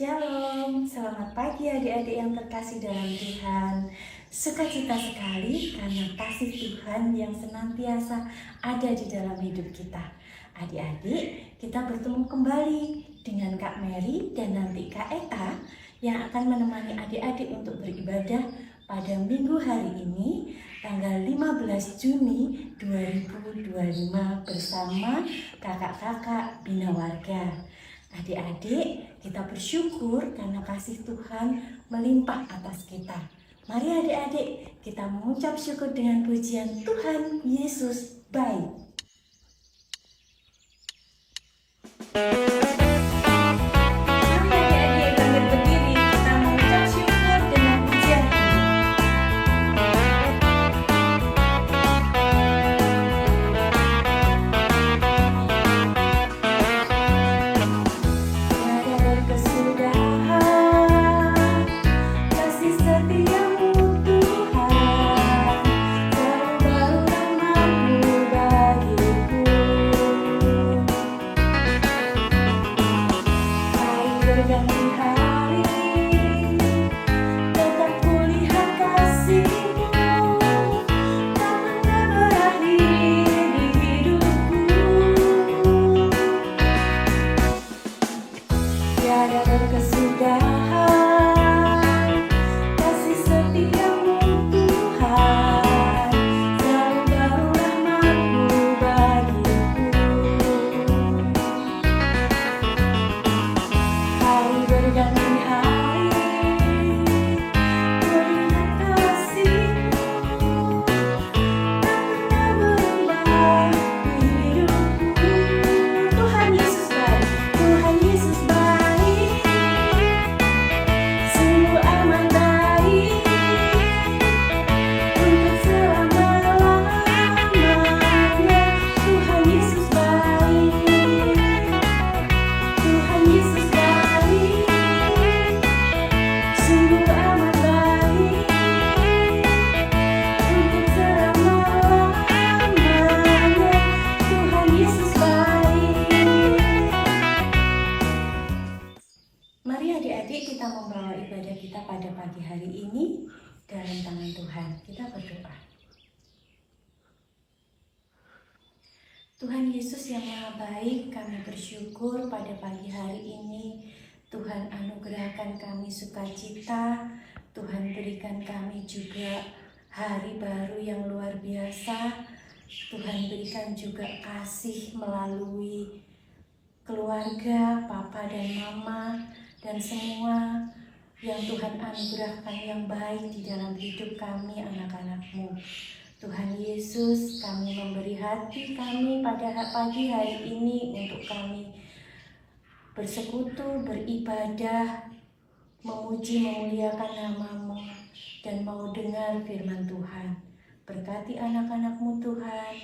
Shalom, selamat pagi adik-adik yang terkasih dalam Tuhan. Sukacita sekali karena kasih Tuhan yang senantiasa ada di dalam hidup kita. Adik-adik, kita bertemu kembali dengan Kak Mary dan nanti Kak Eta yang akan menemani adik-adik untuk beribadah pada minggu hari ini, tanggal 15 Juni 2025 bersama kakak-kakak Bina Warga. Adik-adik, kita bersyukur karena kasih Tuhan melimpah atas kita. Mari adik-adik, kita mengucap syukur dengan pujian Tuhan Yesus baik. Mari adik-adik bangkit berdiri, kita mengucap syukur dengan pujian ini. Tiada kesudahan kasih setiamu Tuhan, selalu rahmat-Mu bagiku. Hari berganti hari, tetap kulihat kasih-Mu, tak pernah berakhir di hidupku. Tiada berkesudahan kasih setiamu Tuhan, selalu baru rahmat-Mu bagiku. Hari berganti hari, kulihat kasih-Mu, tak pernah berubah di hidupku. Tuhan Yesus baik, Tuhan Yesus baik, sungguh amat baik, untuk selama-lamanya. Tuhan Yesus baik, Tuhan Yesus baik, sungguh amat baik, untuk selama-lamanya. Tuhan Yesus baik. Mari adik-adik kita membawa ibadah kita pada pagi hari ini dalam tangan Tuhan. Kita berdoa. Tuhan Yesus yang Maha Baik, kami bersyukur pada pagi hari ini Tuhan anugerahkan kami sukacita, Tuhan berikan kami juga hari baru yang luar biasa. Tuhan berikan juga kasih melalui keluarga, papa dan mama, dan semua yang Tuhan anugerahkan yang baik di dalam hidup kami anak-anak-Mu. Tuhan Yesus, kami memberi hati kami pada pagi hari ini untuk kami bersekutu, beribadah, memuji, memuliakan nama-Mu, dan mau dengar firman Tuhan. Berkati anak-anak-Mu Tuhan,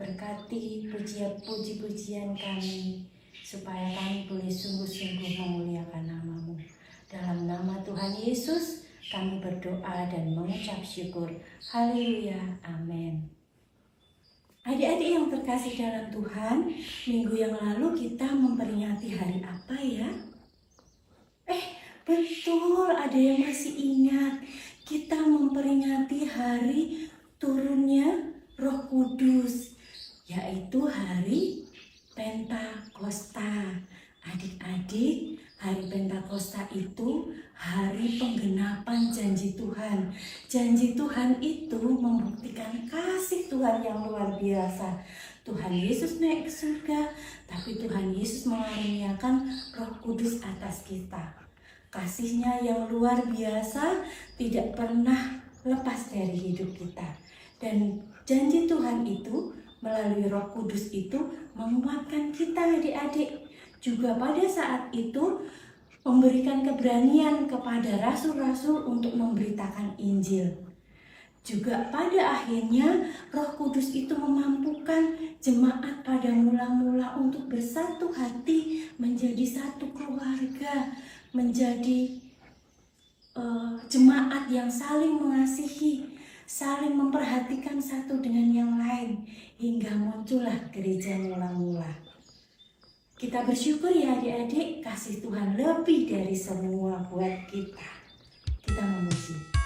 berkati puji-pujian kami, supaya kami boleh sungguh-sungguh memuliakan nama-Mu. Dalam nama Tuhan Yesus, kami berdoa dan mengucap syukur. Haleluya, amin. Adik-adik yang terkasih dalam Tuhan, minggu yang lalu kita memperingati hari apa ya? Betul, ada yang masih ingat. Kita memperingati hari turunnya Roh Kudus, yaitu hari Pentakosta. Adik-adik, hari Pentakosta itu hari penggenapan janji Tuhan. Janji Tuhan itu membuktikan kasih Tuhan yang luar biasa. Tuhan Yesus naik ke surga, tapi Tuhan Yesus mengaruniakan Roh Kudus atas kita. Kasih-Nya yang luar biasa tidak pernah lepas dari hidup kita. Dan janji Tuhan itu melalui Roh Kudus itu menguatkan kita adik-adik. Juga pada saat itu memberikan keberanian kepada rasul-rasul untuk memberitakan Injil. Juga pada akhirnya Roh Kudus itu memampukan jemaat pada mula-mula untuk bersatu hati, menjadi satu keluarga, menjadi jemaat yang saling mengasihi, saling memperhatikan satu dengan yang lain, hingga muncullah gereja mula-mula. Kita bersyukur ya adik-adik, kasih Tuhan lebih dari semua buat kita. Kita memuji.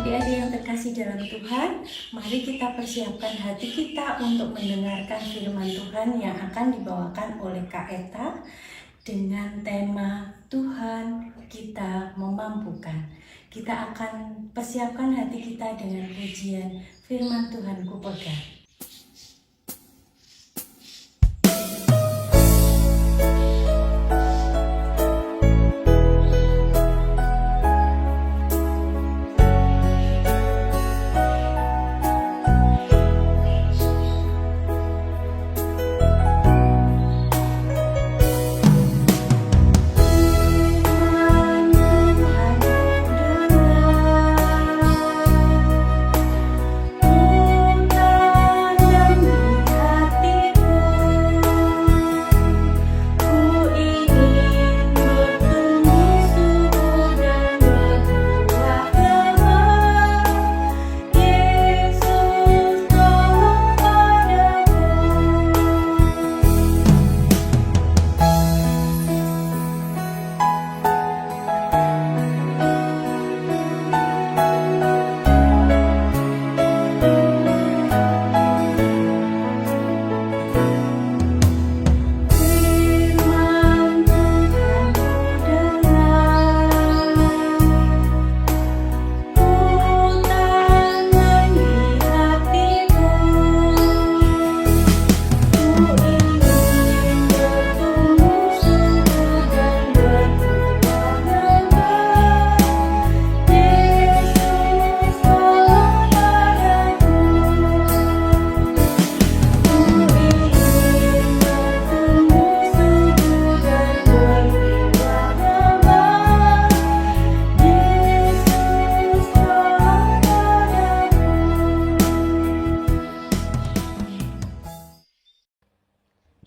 Adik-adik yang terkasih dalam Tuhan, mari kita persiapkan hati kita untuk mendengarkan firman Tuhan yang akan dibawakan oleh Kak Eta dengan tema Tuhan kita memampukan. Kita akan persiapkan hati kita dengan pujian firman Tuhan ku pegang.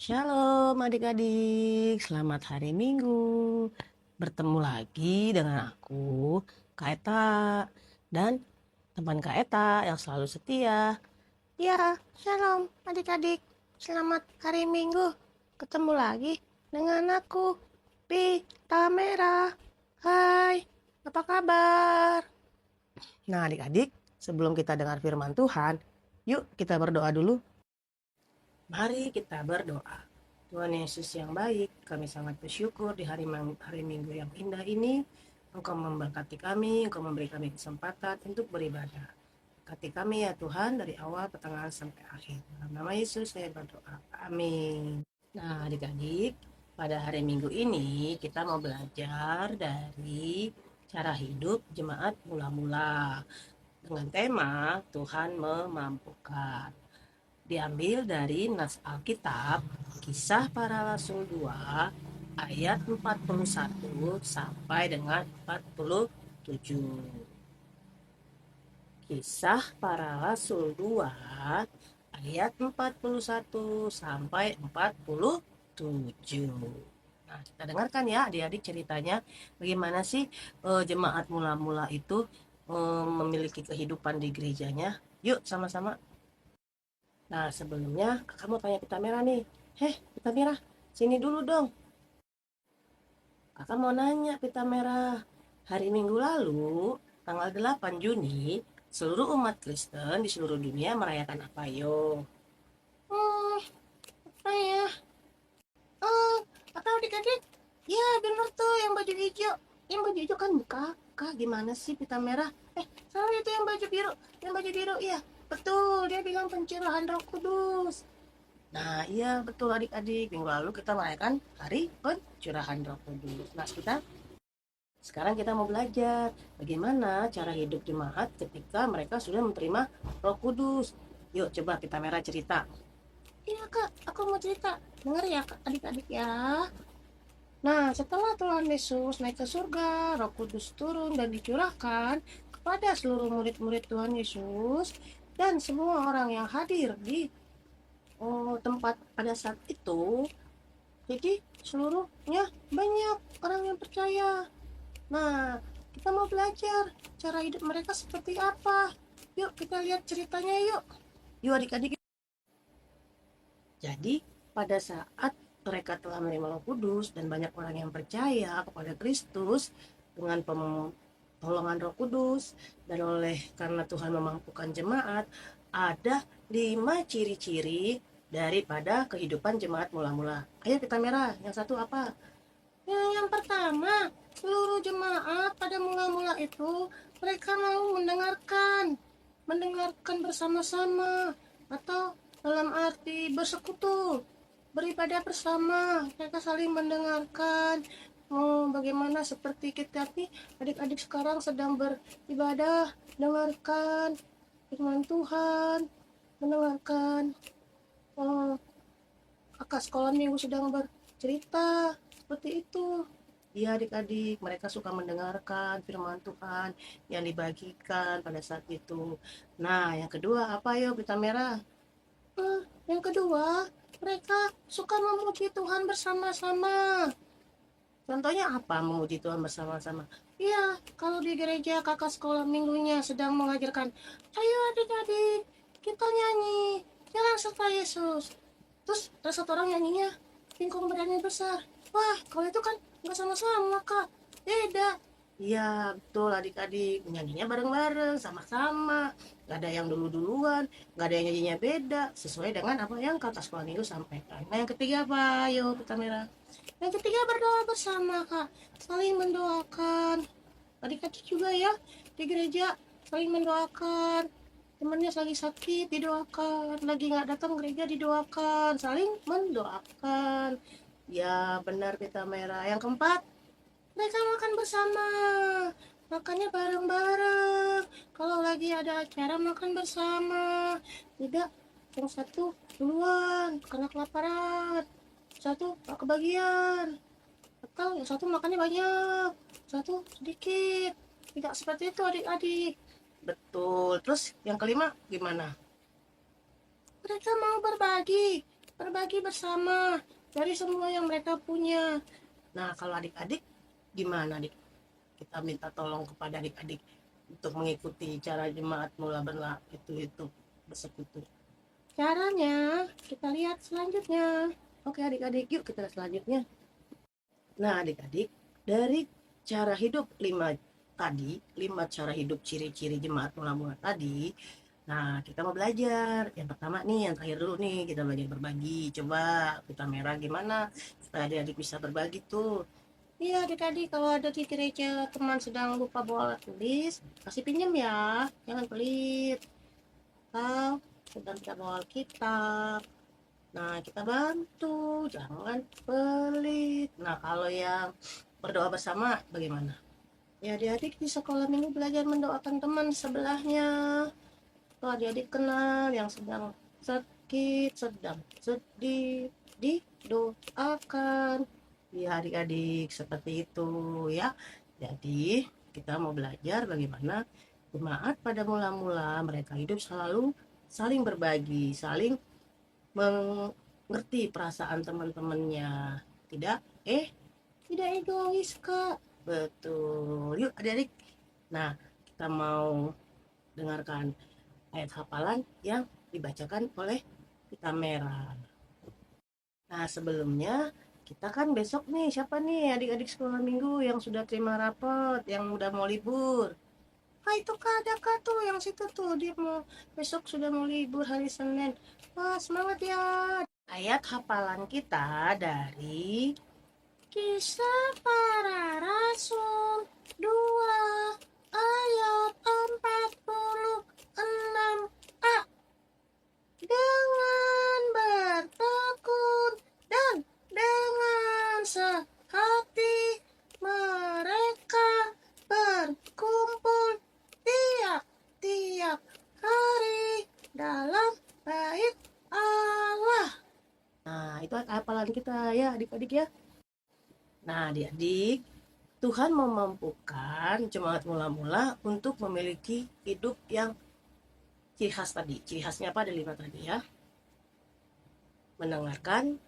Shalom adik-adik, selamat hari Minggu. Bertemu lagi dengan aku, Kak Eta, dan teman Kak Eta yang selalu setia. Ya, shalom adik-adik, selamat hari Minggu. Ketemu lagi dengan aku, Pita Merah. Hai, apa kabar? Nah adik-adik, sebelum kita dengar firman Tuhan, yuk kita berdoa dulu. Mari kita berdoa. Tuhan Yesus yang baik, kami sangat bersyukur di hari Minggu yang indah ini. Engkau memberkati kami, Engkau memberi kami kesempatan untuk beribadah. Berkati kami ya Tuhan dari awal, pertengahan, sampai akhir. Dalam nama Yesus saya berdoa. Amin. Nah adik-adik, pada hari Minggu ini kita mau belajar dari cara hidup jemaat mula-mula dengan tema Tuhan memampukan. Diambil dari nas Alkitab, Kisah Para Rasul 2 ayat 41 sampai dengan 47. Kisah Para Rasul 2 ayat 41 sampai 47. Nah, kita dengarkan ya adik-adik ceritanya bagaimana sih jemaat mula-mula itu memiliki kehidupan di gerejanya. Yuk sama-sama. Nah, sebelumnya kakak mau tanya pita merah nih. Pita merah, sini dulu dong. Kakak mau nanya pita merah. Hari Minggu lalu, tanggal 8 Juni, seluruh umat Kristen di seluruh dunia merayakan apa yo? Apa ya? Atau adik-adik? Ya bener tuh yang baju hijau. Yang baju hijau kan kakak. Gimana sih pita merah? Salah itu yang baju biru. Yang baju biru, iya. Betul, dia bilang pencurahan Roh Kudus. Nah, iya betul adik-adik. Minggu lalu kita merayakan hari pencurahan Roh Kudus. Nah, sekarang kita mau belajar bagaimana cara hidup jemaat ketika mereka sudah menerima Roh Kudus. Yuk coba pita merah cerita. Iya kak, aku mau cerita. Dengar ya kak, adik-adik ya. Nah, setelah Tuhan Yesus naik ke surga, Roh Kudus turun dan dicurahkan kepada seluruh murid-murid Tuhan Yesus dan semua orang yang hadir di tempat pada saat itu. Jadi seluruhnya banyak orang yang percaya. Nah, kita mau belajar cara hidup mereka seperti apa. Yuk kita lihat ceritanya yuk. Yuk adik-adik. Jadi pada saat mereka telah menerima Roh Kudus dan banyak orang yang percaya kepada Kristus dengan pertolongan Roh Kudus dan karena Tuhan memampukan jemaat, ada 5 ciri-ciri daripada kehidupan jemaat mula-mula. Ayo pita merah, yang satu apa? Yang pertama, seluruh jemaat pada mula-mula itu mereka mau mendengarkan bersama-sama atau dalam arti bersekutu, beribadah bersama. Mereka saling mendengarkan. Bagaimana seperti kita nih adik-adik sekarang sedang beribadah, dengarkan firman Tuhan, mendengarkan kakak sekolah minggu sedang bercerita seperti itu. Iya adik-adik, mereka suka mendengarkan firman Tuhan yang dibagikan pada saat itu. Nah, yang kedua apa yuk pita merah? Yang kedua, mereka suka memuji Tuhan bersama-sama. Contohnya apa memuji Tuhan bersama-sama? Iya, kalau di gereja kakak sekolah minggunya sedang mengajarkan, ayo adik-adik, kita nyanyi, jalan serta Yesus. Terus satu orang nyanyinya, pingkong badannya besar. Wah, kalau itu kan nggak sama-sama kak, beda. Iya betul adik-adik, nyanyinya bareng-bareng, sama-sama. Gak ada yang duluan, gak ada yang nyanyinya beda, sesuai dengan apa yang kakak sekolah minggu sampaikan. Nah yang ketiga apa? Ayo pita merah. Yang ketiga berdoa bersama kak, saling mendoakan. Adik-adik juga ya di gereja saling mendoakan. Temannya lagi sakit didoakan, lagi nggak datang gereja didoakan, saling mendoakan. Ya benar pita merah. Yang keempat, mereka makan bersama, makannya bareng-bareng. Kalau lagi ada acara makan bersama, tidak yang satu duluan karena kelaparan, satu gak kebagian, atau yang satu makannya banyak, satu sedikit. Tidak seperti itu adik-adik. Betul. Terus yang kelima gimana? Mereka mau berbagi bersama dari semua yang mereka punya. Nah, kalau adik-adik gimana adik? Kita minta tolong kepada adik-adik untuk mengikuti cara jemaat mula itu bersekutu. Caranya kita lihat selanjutnya. Oke adik-adik, yuk kita lihat selanjutnya. Nah adik-adik, dari cara hidup 5 cara hidup ciri-ciri jemaat mula-mula tadi. Nah, kita mau belajar. Yang pertama nih, yang terakhir dulu nih, kita belajar berbagi. Coba pita merah gimana supaya adik-adik bisa berbagi tuh. Iya adik-adik, kalau ada di gereja teman sedang lupa bawa alat tulis, kasih pinjam ya, jangan pelit. belakang, sedang kita bawa Alkitab. Nah, kita bantu, jangan pelit. Nah, kalau yang berdoa bersama bagaimana? Ya, adik-adik di sekolah minggu belajar mendoakan teman sebelahnya. Kalau adik-adik kenal yang sedang sakit, sedang sedih, didoakan. Ya, adik-adik seperti itu ya. Jadi, kita mau belajar bagaimana jemaat pada mula-mula mereka hidup selalu saling berbagi, saling mengerti perasaan teman-temannya. Tidak egois, Kak. Betul. Yuk, adik-adik. Nah, kita mau dengarkan ayat hafalan yang dibacakan oleh Pita Merah. Nah, sebelumnya kita kan besok nih, siapa nih adik-adik sekolah minggu yang sudah terima rapot, yang udah mau libur? Ah, itu Kak, ada Kak tuh, yang situ tuh, dia mau besok sudah mau libur hari Senin. Wah, semangat ya. Ayat hafalan kita dari Kisah Para Rasul 2 ayat 46a. Dengan bertekun dan dengan sehati mereka berkumpul tiap-tiap hari dalam bait Allah. Nah, itu hafalan kita ya adik-adik ya. Nah, adik-adik, Tuhan memampukan jemaat mula-mula untuk memiliki hidup yang ciri khas tadi. Ciri khasnya apa? Ada 5 tadi ya. Mendengarkan,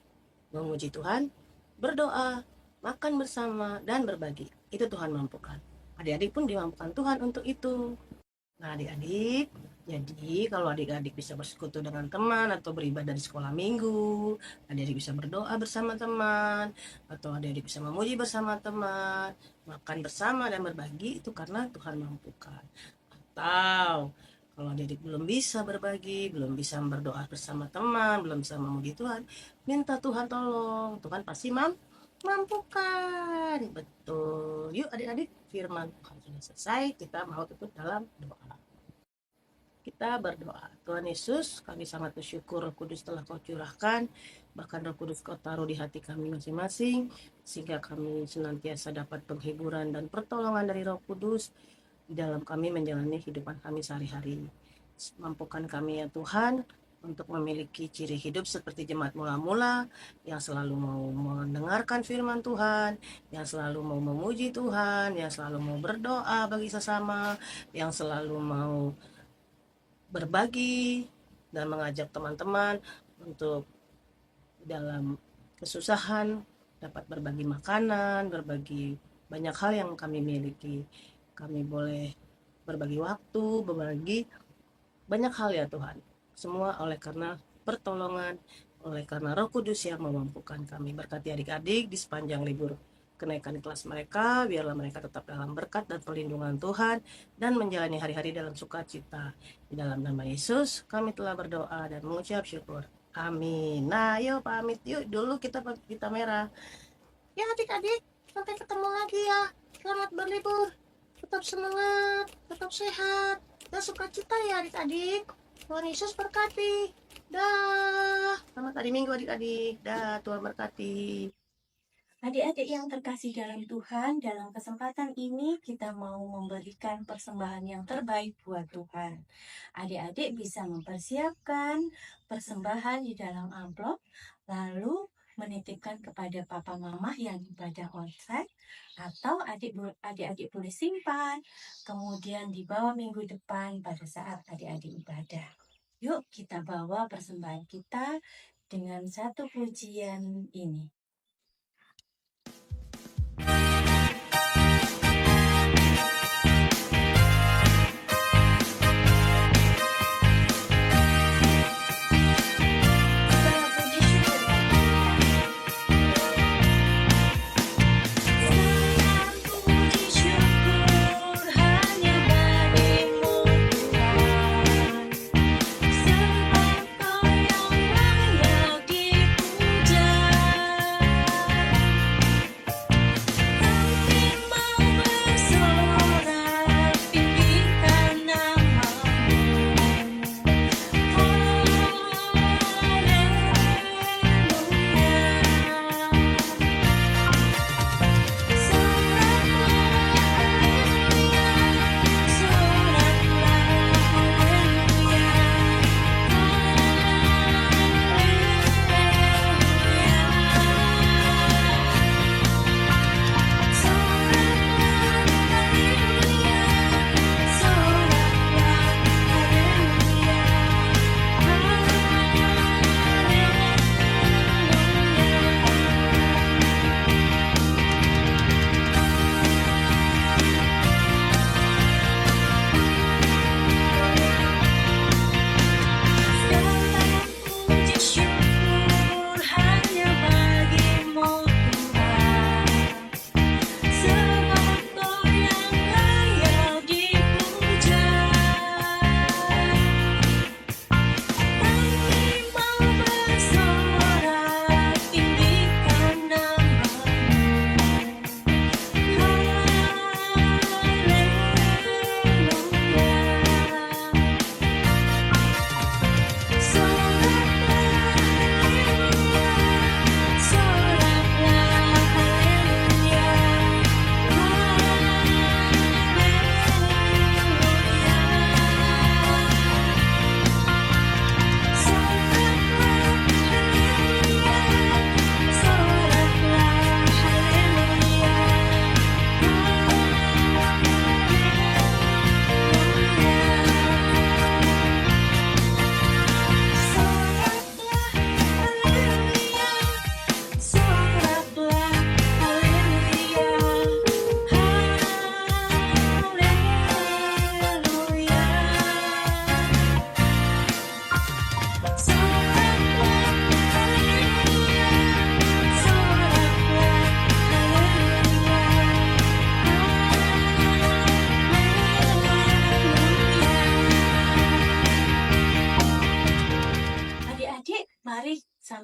memuji Tuhan, berdoa, makan bersama, dan berbagi. Itu Tuhan mampukan. Adik-adik pun dimampukan Tuhan untuk itu. Nah, adik-adik, jadi kalau adik-adik bisa bersekutu dengan teman atau beribadah di sekolah minggu, adik-adik bisa berdoa bersama teman, atau adik-adik bisa memuji bersama teman, makan bersama dan berbagi, itu karena Tuhan mampukan. Atau kalau adik-adik belum bisa berbagi, belum bisa berdoa bersama teman, belum bisa memuji Tuhan, minta Tuhan tolong. Tuhan pasti mampukan. Betul. Yuk adik-adik, firman Tuhan sudah selesai, kita mau tutup dalam doa. Kita berdoa. Tuhan Yesus, kami sangat bersyukur Roh Kudus telah Kau curahkan, bahkan Roh Kudus Kau taruh di hati kami masing-masing, sehingga kami senantiasa dapat penghiburan dan pertolongan dari Roh Kudus di dalam kami menjalani kehidupan kami sehari-hari. Mampukan kami ya Tuhan untuk memiliki ciri hidup seperti jemaat mula-mula yang selalu mau mendengarkan firman Tuhan, yang selalu mau memuji Tuhan, yang selalu mau berdoa bagi sesama, yang selalu mau berbagi dan mengajak teman-teman untuk dalam kesusahan dapat berbagi makanan, berbagi banyak hal yang kami miliki. Kami boleh berbagi waktu, berbagi banyak hal ya Tuhan. Semua oleh karena pertolongan, oleh karena Roh Kudus yang memampukan kami. Berkati adik-adik di sepanjang libur kenaikan kelas mereka, biarlah mereka tetap dalam berkat dan perlindungan Tuhan dan menjalani hari-hari dalam sukacita. Di dalam nama Yesus kami telah berdoa dan mengucap syukur. Amin. Nah, yuk pamit yuk dulu kita merah. Ya adik-adik, sampai ketemu lagi ya. Selamat berlibur. Tetap semangat, tetap sehat, dan sukacita ya adik-adik. Tuhan Yesus berkati. Dah. Selamat hari Minggu adik-adik. Dah, Tuhan berkati. Adik-adik yang terkasih dalam Tuhan, dalam kesempatan ini kita mau memberikan persembahan yang terbaik buat Tuhan. Adik-adik bisa mempersiapkan persembahan di dalam amplop, lalu menitipkan kepada papa mama yang ibadah onsite, atau adik-adik boleh simpan, kemudian dibawa minggu depan pada saat adik-adik ibadah. Yuk kita bawa persembahan kita dengan satu pujian ini.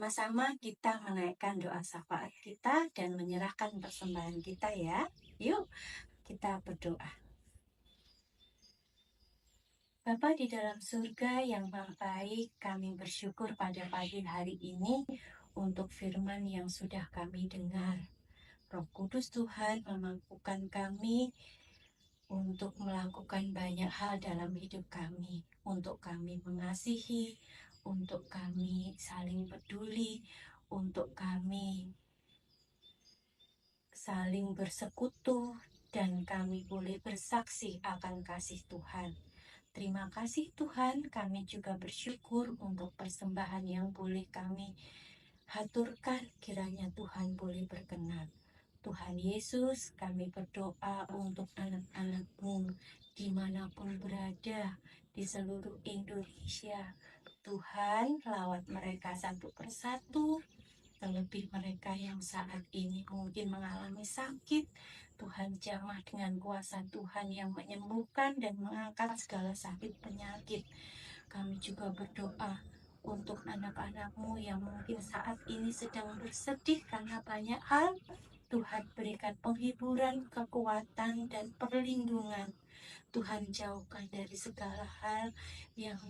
Sama-sama kita menaikkan doa syafaat kita dan menyerahkan persembahan kita ya. Yuk kita berdoa. Bapa di dalam surga yang maha baik, kami bersyukur pada pagi hari ini untuk firman yang sudah kami dengar. Roh Kudus Tuhan memampukan kami untuk melakukan banyak hal dalam hidup kami, untuk kami mengasihi, untuk kami saling peduli, untuk kami saling bersekutu, dan kami boleh bersaksi akan kasih Tuhan. Terima kasih Tuhan, kami juga bersyukur untuk persembahan yang boleh kami haturkan, kiranya Tuhan boleh berkenan. Tuhan Yesus, kami berdoa untuk anak-anak-Mu dimanapun berada di seluruh Indonesia. Tuhan, lawat mereka satu persatu, terlebih mereka yang saat ini mungkin mengalami sakit. Tuhan jamah dengan kuasa Tuhan yang menyembuhkan dan mengangkat segala sakit penyakit. Kami juga berdoa untuk anak-anak-Mu yang mungkin saat ini sedang bersedih karena banyak hal. Tuhan berikan penghiburan, kekuatan, dan perlindungan. Tuhan jauhkan dari segala hal yang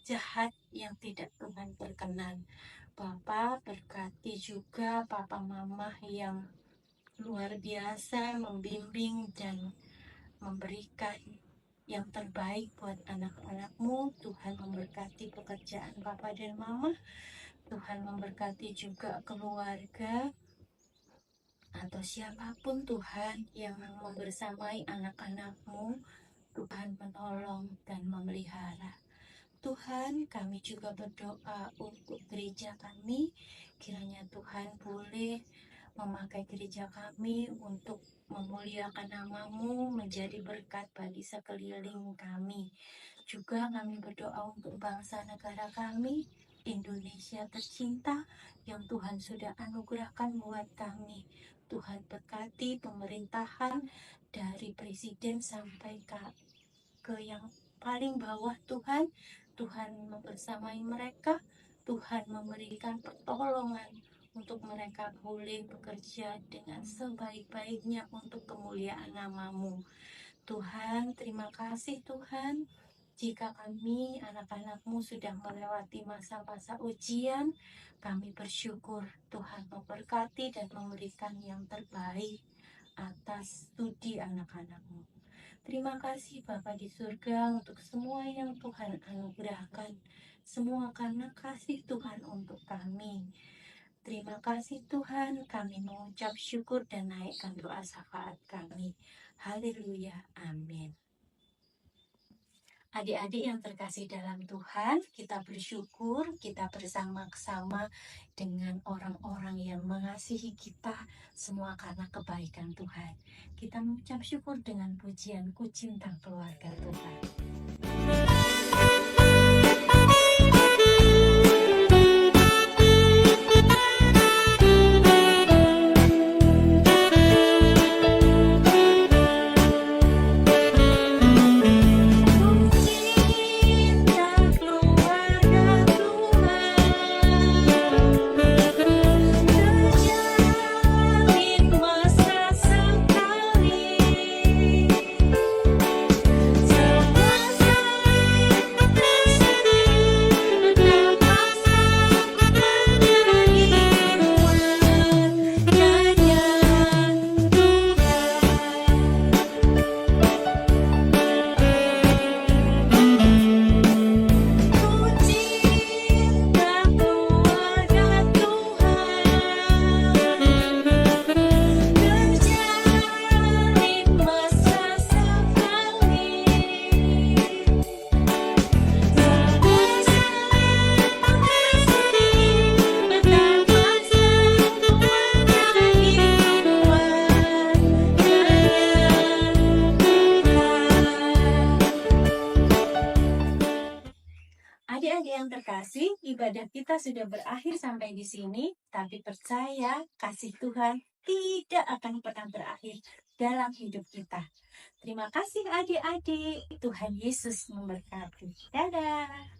jahat yang tidak Tuhan berkenan. Bapa berkati juga papa mama yang luar biasa membimbing dan memberikan yang terbaik buat anak-anak-Mu. Tuhan memberkati pekerjaan papa dan mama. Tuhan memberkati juga keluarga atau siapapun Tuhan yang membersamai anak-anak-Mu. Tuhan menolong dan memelihara. Tuhan, kami juga berdoa untuk gereja kami. Kiranya Tuhan boleh memakai gereja kami untuk memuliakan nama-Mu, menjadi berkat bagi sekeliling kami. Juga kami berdoa untuk bangsa negara kami, Indonesia tercinta, yang Tuhan sudah anugerahkan buat kami. Tuhan berkati pemerintahan dari presiden sampai ke yang paling bawah Tuhan. Tuhan membersamai mereka. Tuhan memberikan pertolongan untuk mereka boleh bekerja dengan sebaik-baiknya untuk kemuliaan nama-Mu. Tuhan, terima kasih Tuhan. Jika kami anak-anak-Mu sudah melewati masa-masa ujian, kami bersyukur Tuhan memberkati dan memberikan yang terbaik atas studi anak-anak-Mu. Terima kasih Bapa di surga untuk semua yang Tuhan anugerahkan. Semua karena kasih Tuhan untuk kami. Terima kasih Tuhan, kami mengucap syukur dan naikkan doa syafaat kami. Haleluya, amin. Adik-adik yang terkasih dalam Tuhan, kita bersyukur kita bersama-sama dengan orang-orang yang mengasihi kita, semua karena kebaikan Tuhan. Kita mengucap syukur dengan pujian Ku Cinta Keluarga Tuhan. Adik-adik yang terkasih, ibadah kita sudah berakhir sampai di sini, tapi percaya kasih Tuhan tidak akan pernah berakhir dalam hidup kita. Terima kasih adik-adik, Tuhan Yesus memberkati. Dadah.